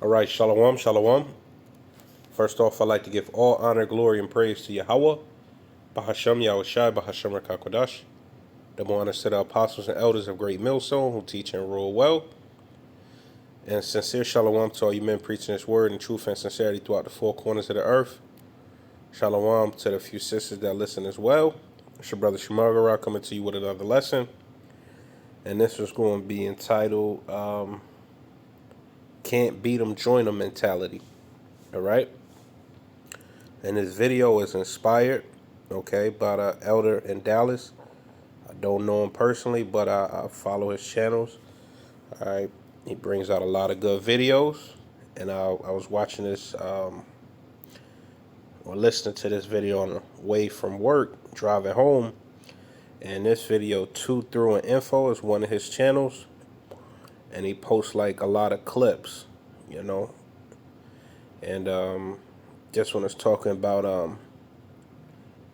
All right, shalom, shalom. First off, I'd like to give all honor, glory, and praise to Yahweh, Bahashem Yahushai, Bahashem Rakakwadash. Double honors to the apostles and elders of Great Millstone who teach and rule well. And sincere shalom to all you men preaching this word in truth and sincerity throughout the four corners of the earth. Shalom to the few sisters that listen as well. It's your brother Shemagara coming to you with another lesson. And this is going to be entitled Can't Beat 'em, Join 'em mentality. All right? And this video is inspired, okay, by the elder in Dallas. I don't know him personally, but I follow his channels. All right, he brings out a lot of good videos, and I was watching this or listening to this video on the way from work, driving home, and this video, 2 Through and Info, is one of his channels, and he posts like a lot of clips, you know, and this one is talking about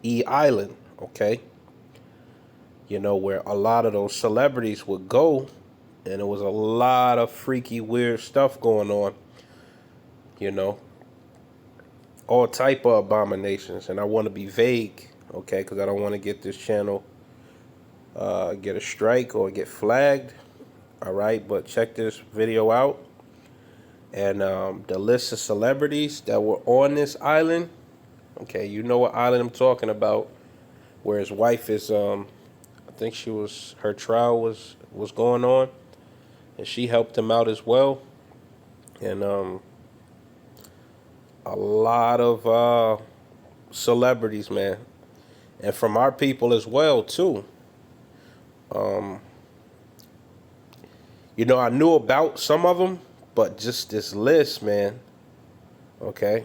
E Island, okay? You know, where a lot of those celebrities would go, and there was a lot of freaky, weird stuff going on, you know, all type of abominations. And I want to be vague, okay, because I don't want to get this channel, get a strike or get flagged, all right? But check this video out. And the list of celebrities that were on this island, okay, you know what island I'm talking about, where his wife is, I think her trial was going on, and she helped him out as well. And a lot of celebrities, man, and from our people as well too. You know, I knew about some of them, but just this list, man, okay,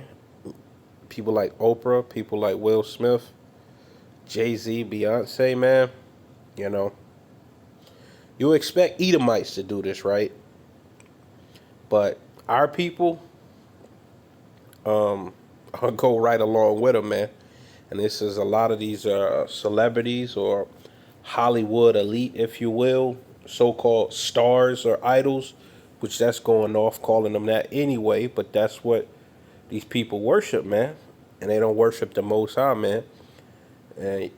people like Oprah, people like Will Smith, Jay-Z, Beyonce, man, you know, you expect Edomites to do this, right? But our people, I'll go right along with them, man. And this is a lot of these celebrities or Hollywood elite, if you will, so-called stars or idols, which that's going off calling them that anyway, but that's what these people worship, man. And they don't worship the Most High, man. And,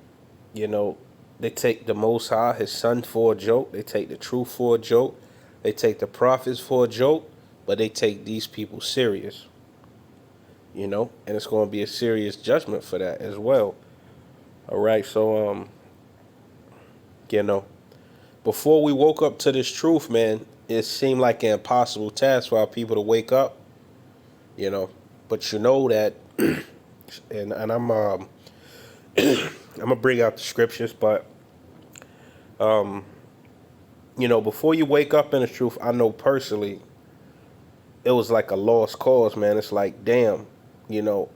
you know, they take the Most High, his son, for a joke. They take the truth for a joke. They take the prophets for a joke, but they take these people serious, you know, and it's going to be a serious judgment for that as well. All right, so, you know, before we woke up to this truth, man, it seemed like an impossible task for our people to wake up, you know. But you know that, and I'm I'm gonna bring out the scriptures, but you know, before you wake up in the truth, I know personally, it was like a lost cause, man. It's like, damn, you know,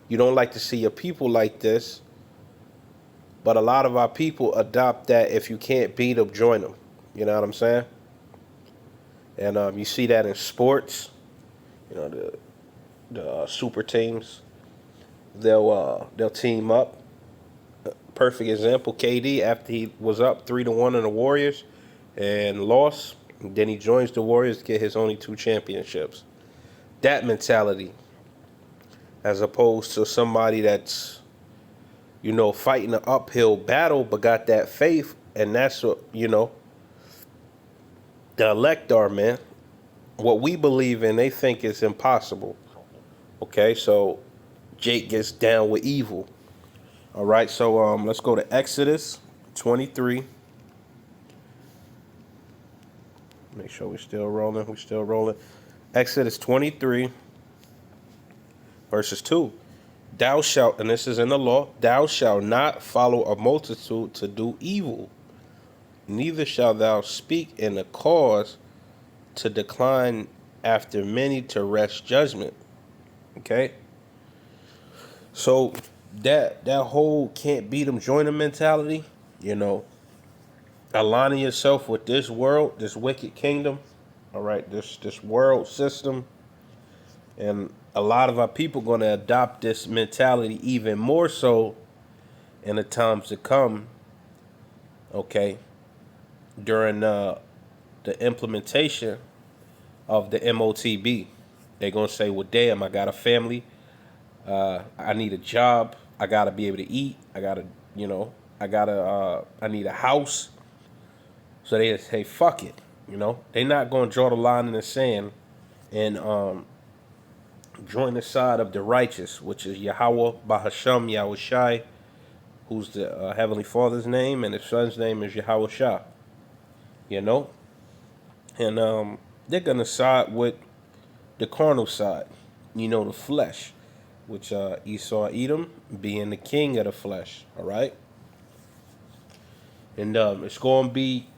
you don't like to see your people like this, but a lot of our people adopt that if you can't beat them, join them. You know what I'm saying? And you see that in sports, you know, the super teams, they'll team up. Perfect example, KD, after he was up 3-1 in the Warriors and lost, then he joins the Warriors to get his only 2 championships. That mentality, as opposed to somebody that's, you know, fighting an uphill battle but got that faith, and that's what, you know, the elect are, man. What we believe in, they think is impossible. Okay, so Jake gets down with evil. All right, so let's go to Exodus 23. Make sure we're still rolling. We're still rolling. Exodus 23, verses 2. Thou shalt, and this is in the law, thou shalt not follow a multitude to do evil, neither shalt thou speak in a cause to decline after many to wrest judgment. Okay? So that whole can't beat them, join them mentality, you know, aligning yourself with this world, this wicked kingdom, all right, this world system, and a lot of our people going to adopt this mentality even more so in the times to come, okay, during the implementation of the MOTB. They're gonna say, "Well, damn, I got a family. I need a job. I gotta be able to eat. I gotta, you know, I need a house." So they say, "Fuck it." They're not gonna draw the line in the sand and join the side of the righteous, which is Yahweh Bahasham Yahushai, who's the Heavenly Father's name, and his son's name is Yahweh Shah. You know, and they're gonna side with the carnal side, the flesh, which Esau Edom being the king of the flesh. All right, and it's gonna be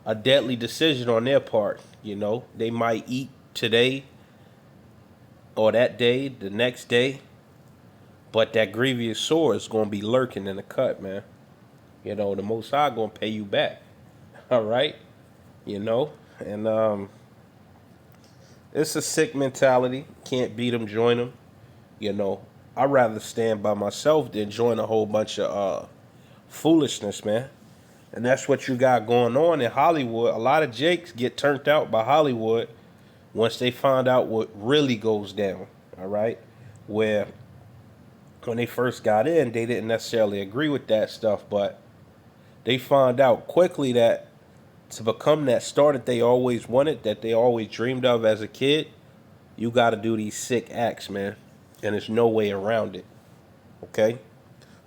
a deadly decision on their part. They might eat today or that day, the next day, but that grievous sore is gonna be lurking in the cut, man. The Most High gonna pay you back. All right, you know, and it's a sick mentality. Can't beat them, join them. I'd rather stand by myself than join a whole bunch of foolishness, man. And that's what you got going on in Hollywood. A lot of Jakes get turned out by Hollywood once they find out what really goes down. All right, where when they first got in, they didn't necessarily agree with that stuff, but they found out quickly that to become that star that they always wanted, that they always dreamed of as a kid, you got to do these sick acts, man. And there's no way around it. Okay?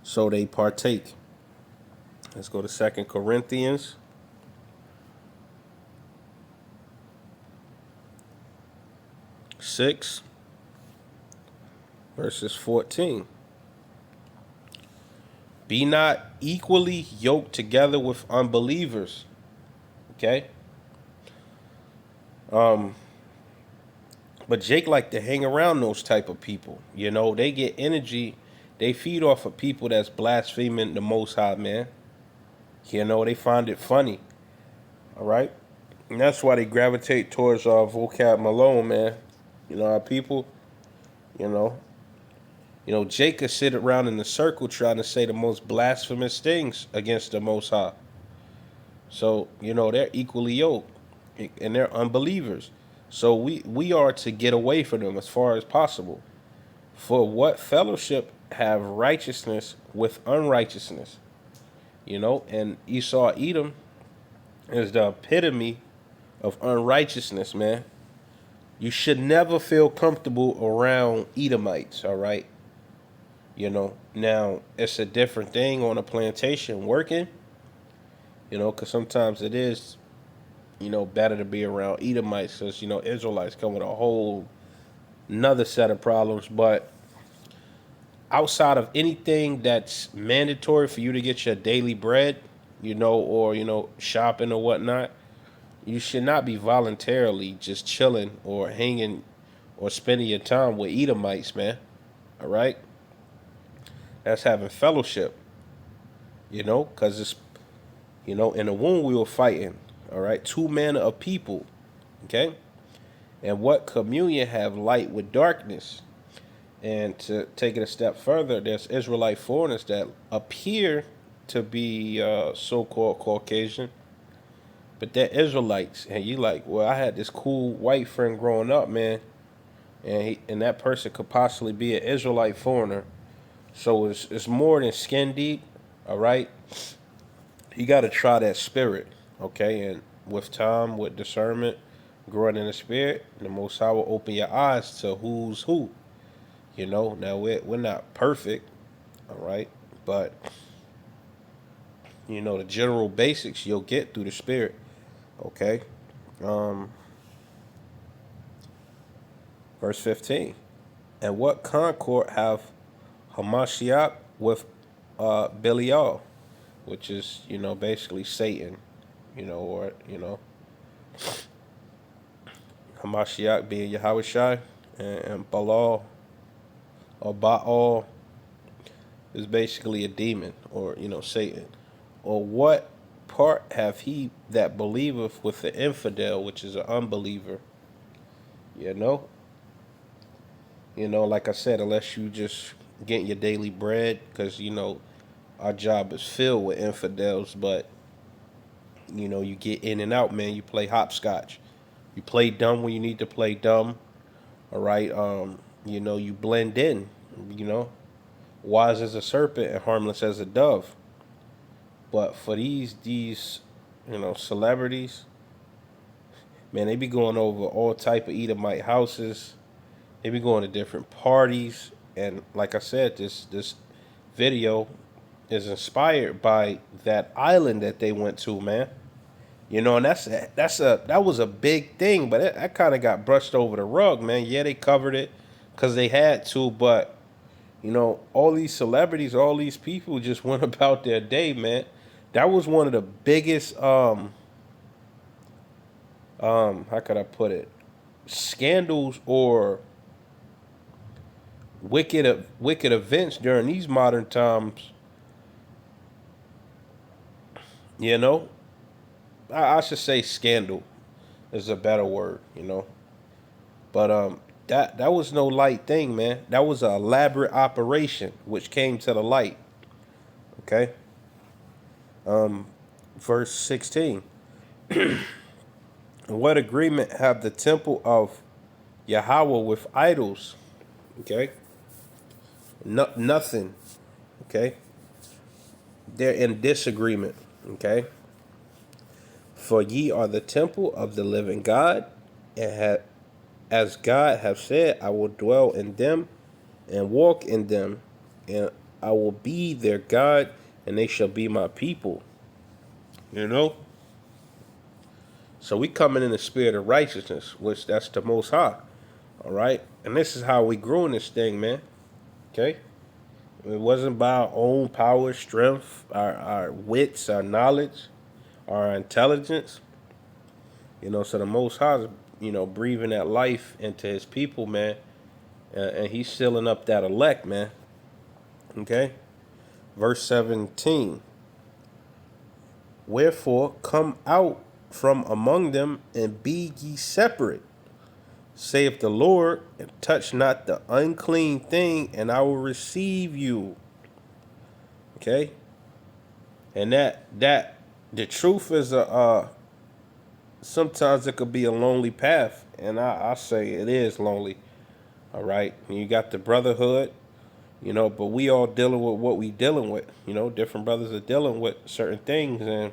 So they partake. Let's go to 2 Corinthians. Six, verses 14. Be not equally yoked together with unbelievers. Okay? But Jake like to hang around those type of people. They get energy. They feed off of people that's blaspheming the Most High, man. They find it funny. All right? And that's why they gravitate towards Vocab Malone, man. Our people, you know. Jake could sit around in the circle trying to say the most blasphemous things against the Most High. So, they're equally yoked. And they're unbelievers. So we are to get away from them as far as possible. For what fellowship have righteousness with unrighteousness? And Esau Edom is the epitome of unrighteousness, man. You should never feel comfortable around Edomites, all right? Now it's a different thing on a plantation working, because sometimes it is, better to be around Edomites because, Israelites come with a whole another set of problems. But outside of anything that's mandatory for you to get your daily bread, or, shopping or whatnot, you should not be voluntarily just chilling or hanging or spending your time with Edomites, man. All right? That's having fellowship, because it's, in the womb we were fighting, all right? Two manner of people, okay? And what communion have light with darkness? And to take it a step further, there's Israelite foreigners that appear to be so-called Caucasian, but they're Israelites. And you like, well, I had this cool white friend growing up, man, and that person could possibly be an Israelite foreigner. So it's more than skin deep, all right? You got to try that spirit, okay? And with time, with discernment, growing in the spirit, the Most High will open your eyes to who's who. Now we're not perfect, all right? But, the general basics you'll get through the spirit, okay? Verse 15. And what concord have Hamashiach with Belial, which is, basically Satan, or, Hamashiach being Yahushai, and Balal or Baal is basically a demon, or, Satan. Or what part have he that believeth with the infidel, which is an unbeliever? Like I said, unless you just getting your daily bread, because, our job is filled with infidels, but, you get in and out, man. You play hopscotch, You play dumb when you need to play dumb. All right. You blend in. You know, wise as a serpent and harmless as a dove. But for these celebrities, man, they be going over all type of Edomite houses. They be going to different parties, and like I said, this video is inspired by that island that they went to, man. And that was a big thing, but that kind of got brushed over the rug, man. Yeah, they covered it because they had to, but all these celebrities, all these people just went about their day, man. That was one of the biggest how could I put it, scandals or wicked events during these modern times. You know, I should say scandal is a better word. But that was no light thing, man. That was an elaborate operation which came to the light. Okay. Verse 16. What agreement have the temple of Yahweh with idols? Okay. No, nothing. Okay. They're in disagreement. Okay. For ye are the temple of the living God, and as God have said, I will dwell in them and walk in them, and I will be their God, and they shall be my people. You know? So we coming in the spirit of righteousness, which that's the most high. All right? And this is how we grew in this thing, man. Okay? It wasn't by our own power, strength, our wits, our knowledge, our intelligence. So the most high is, breathing that life into his people, man. And he's sealing up that elect, man. Okay? Verse 17. Wherefore come out from among them and be ye separate, saith the Lord, and touch not the unclean thing, and I will receive you. Okay? And that the truth is sometimes it could be a lonely path, and I say it is lonely. All right? And you got the brotherhood, but we all dealing with what we dealing with. Different brothers are dealing with certain things, and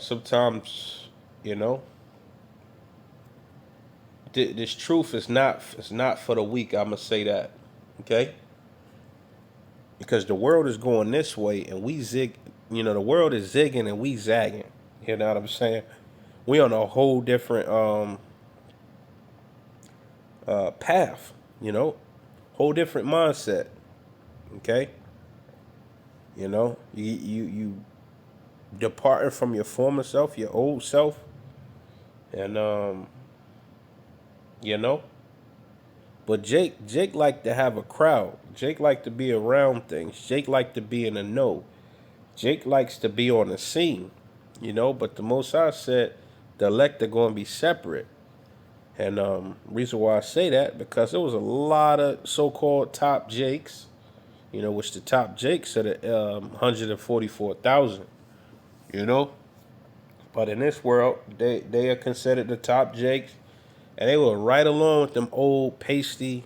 sometimes, this truth is not for the weak. I'm gonna say that, okay? Because the world is going this way, and we zig. The world is zigging and we zagging. You know what I'm saying? We on a whole different path. Whole different mindset. Okay. You departing from your former self, your old self, and you know. But Jake liked to have a crowd. Jake liked to be around things. Jake liked to be in the know. Jake likes to be on the scene, But the Most High said the elect are going to be separate. And reason why I say that, because there was a lot of so-called top Jakes, which the top Jakes are the 144,000, But in this world, they are considered the top Jakes. And they were right along with them old pasty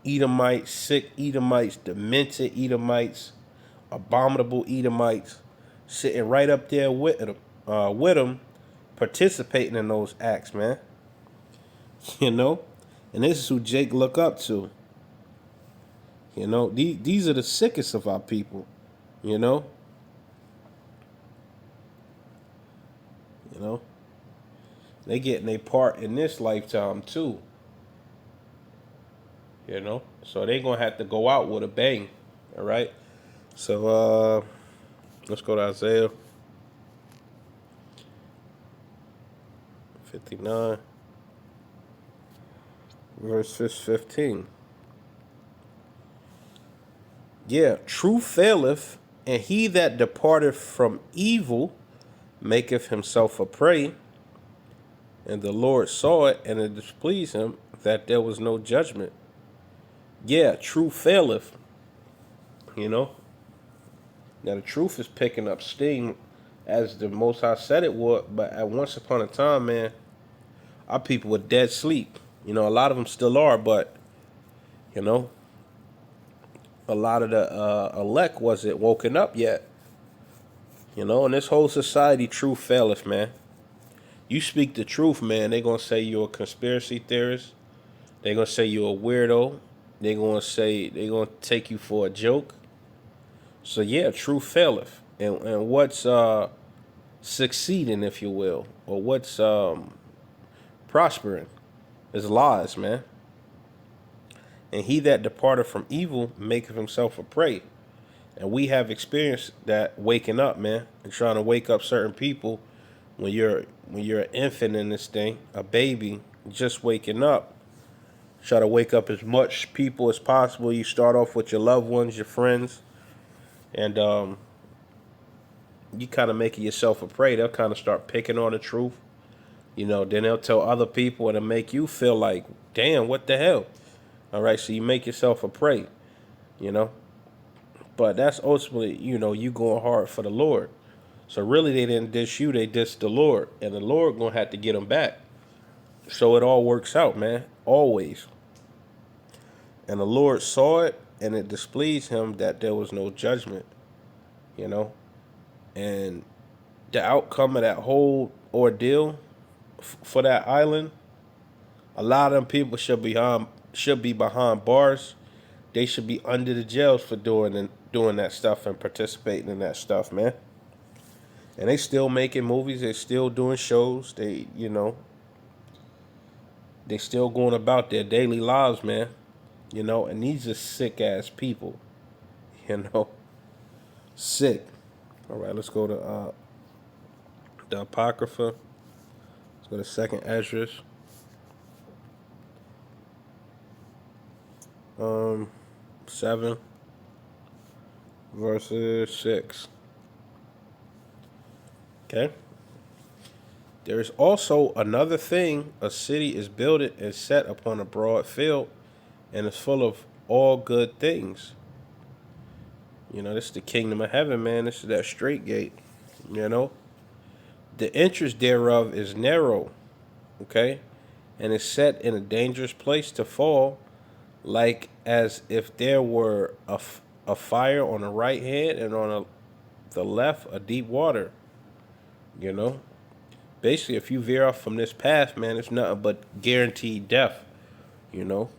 Edomites, sick Edomites, demented Edomites, abominable Edomites, sitting right up there with them, participating in those acts, man. And this is who Jake look up to. These are the sickest of our people. You know. They getting their part in this lifetime too. So they gonna have to go out with a bang. All right. So let's go to Isaiah 59, verse 15. Yeah, truth faileth, and he that departeth from evil maketh himself a prey. And the Lord saw it, and it displeased him that there was no judgment. Yeah, truth faileth. Now the truth is picking up steam as the Most High said it would. But at once upon a time, man, our people were dead sleep. You know, a lot of them still are, but you know, a lot of the elect wasn't woken up yet. You know, and this whole society, truth faileth, man. You speak the truth, man, they gonna say you're a conspiracy theorist. They gonna say you're a weirdo. They gonna take you for a joke. So yeah, truth faileth. And what's succeeding, if you will, or what's prospering is lies, man. And he that departed from evil maketh himself a prey. And we have experienced that waking up, man, and trying to wake up certain people when you're an infant in this thing, a baby, just waking up. Try to wake up as much people as possible. You start off with your loved ones, your friends, and you kind of making yourself a prey. They'll kind of start picking on the truth. You know, then they'll tell other people and it'll make you feel like, damn, what the hell? All right, so you make yourself a prey, you know. But that's ultimately, you know, you going hard for the Lord. So really they didn't diss you, they dissed the Lord. And the Lord going to have to get them back. So it all works out, man, always. And the Lord saw it, and it displeased him that there was no judgment, you know. And the outcome of that whole ordeal for that island, a lot of them people should be behind bars. They should be under the jails for doing that stuff and participating in that stuff, man. And they still making movies. They still doing shows. They still going about their daily lives, man. You know, and these are sick ass people. You know, sick. All right, let's go to the Apocrypha. Let's go to Second Esdras. 7 verses 6. Okay. There is also another thing. A city is builded and set upon a broad field, and is full of all good things. You know, this is the kingdom of heaven, man. This is that straight gate. You know, the entrance thereof is narrow, okay, and is set in a dangerous place to fall, like as if there were a fire on the right hand and on the left a deep water. You know, basically, if you veer off from this path, man, it's nothing but guaranteed death. You know,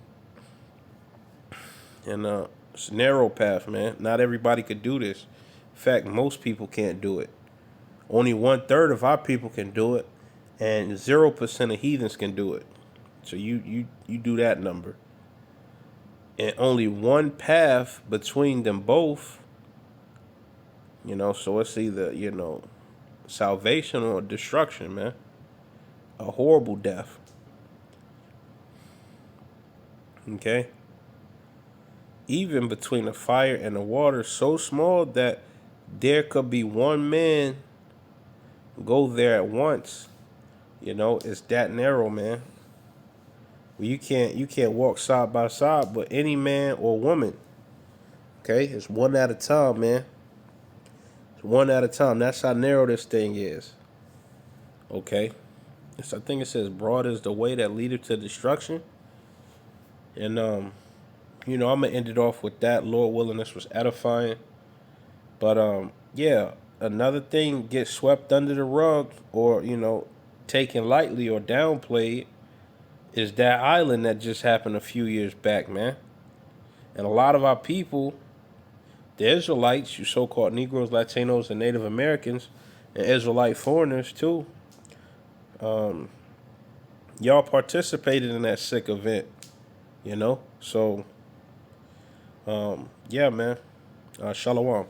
and it's a narrow path, man. Not everybody could do this. In fact, most people can't do it. Only 1/3 of our people can do it, and 0% of heathens can do it. So you do that number. And only one path between them both, you know, so it's either, you know, salvation or destruction, man. A horrible death. Okay? Even between the fire and the water, so small that there could be one man go there at once. You know, it's that narrow, man. Well, you can't walk side by side, but any man or woman. Okay, it's one at a time, man. It's one at a time. That's how narrow this thing is. Okay, I think it says, "Broad is the way that leadeth to destruction." And you know, I'm gonna end it off with that. Lord willing, this was edifying. But yeah, another thing gets swept under the rug, or you know, taken lightly or downplayed, is that island that just happened a few years back, man. And a lot of our people, the Israelites, you so-called Negroes, Latinos, and Native Americans, and Israelite foreigners too, y'all participated in that sick event, you know. So, yeah, man. Shalom.